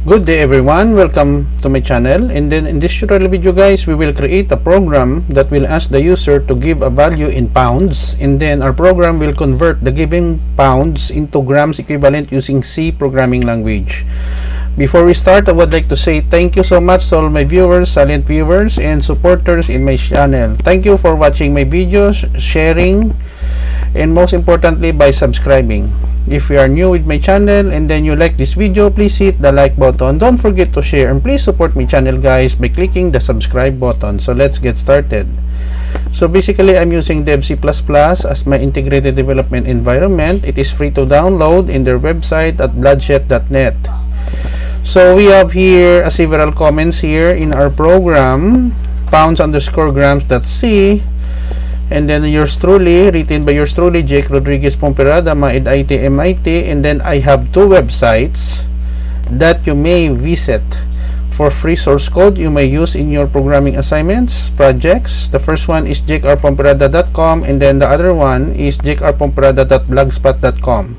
Good day everyone, welcome to my channel. And then in this tutorial video guys, we will create a program that will ask the user to give a value in pounds, and then our program will convert the given pounds into grams equivalent using C programming language. Before we start, I would like to say thank you so much to all my viewers, silent viewers, and supporters in my channel. Thank you for watching my videos, sharing, and most importantly by subscribing. If you are new with my channel and then you like this video, please hit the like button. Don't forget to share, and please support my channel guys by clicking the subscribe button. So let's get started. So basically I'm using Dev C++ as my integrated development environment. It is free to download in their website at bloodshed.net. So we have here several comments here in our program, pounds_grams.c, and then yours truly, written by yours truly, Jake Rodriguez Pomperada, Maed IT MIT. And then I have two websites that you may visit for free source code you may use in your programming assignments, projects. The first one is jakerpomperada.com, and then the other one is jakerpomperada.blogspot.com.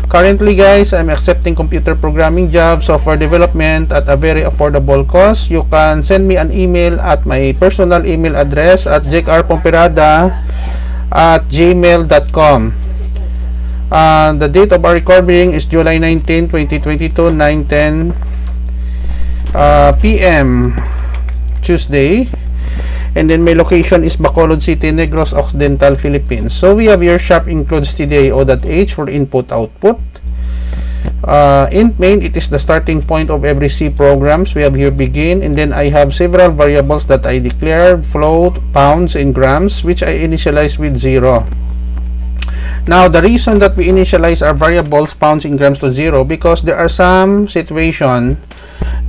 Currently guys, I'm accepting computer programming jobs, software development at a very affordable cost. You can send me an email at my personal email address at jakerpomperada@gmail.com. The date of our recording is July 19, 2022, 9:10 p.m. Tuesday. And then my location is Bacolod City, Negros Occidental, Philippines. So we have here shop includes tdio.h for input output. Int main, it is the starting point of every C programs. We have here begin, and then I have several variables that I declared, float, pounds, and grams, which I initialize with 0. Now the reason that we initialize our variables pounds and grams to 0, because there are some situation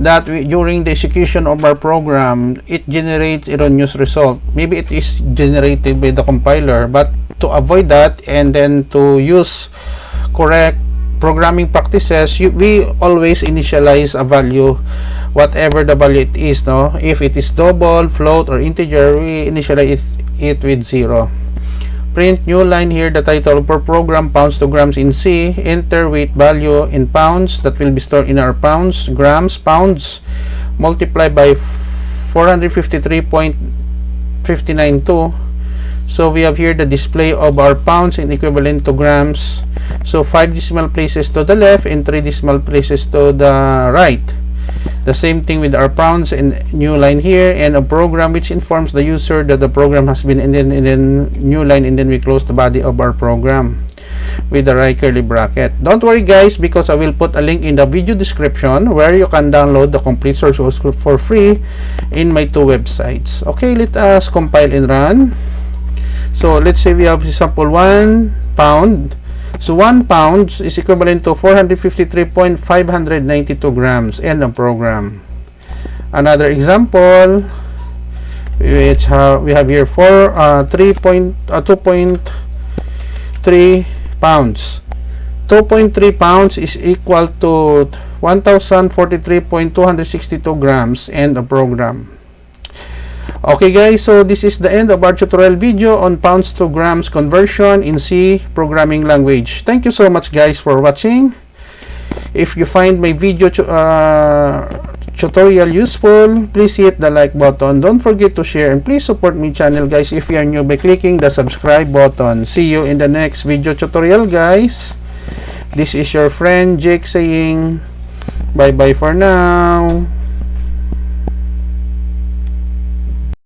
that during the execution of our program it generates erroneous result. Maybe it is generated by the compiler, but to avoid that and then to use correct programming practices, we always initialize a value, whatever the value it is. No, if it is double, float, or integer, we initialize it with 0. Print new line here, the title per program, pounds to grams in C. Enter weight value in pounds that will be stored in our pounds, grams, pounds, multiply by 453.592. So we have here the display of our pounds in equivalent to grams. So 5 decimal places to the left and 3 decimal places to the right. The same thing with our pounds, and new line here, and a program which informs the user that the program has been, and then new line, and then we close the body of our program with the right curly bracket. Don't worry guys, because I will put a link in the video description where you can download the complete source code for free in my two websites. Okay, let us compile and run. So let's say we have sample 1 pound. So 1 pound is equivalent to 453.592 grams. End of program. Another example, which we have here 2.3 pounds. 2.3 pounds is equal to 1043.262 grams. End of program. Okay guys, so this is the end of our tutorial video on pounds to grams conversion in C programming language. Thank you so much guys for watching. If you find my video tutorial useful, please hit the like button. Don't forget to share, and please support my channel guys if you are new by clicking the subscribe button. See you in the next video tutorial guys. This is your friend Jake saying bye bye for now.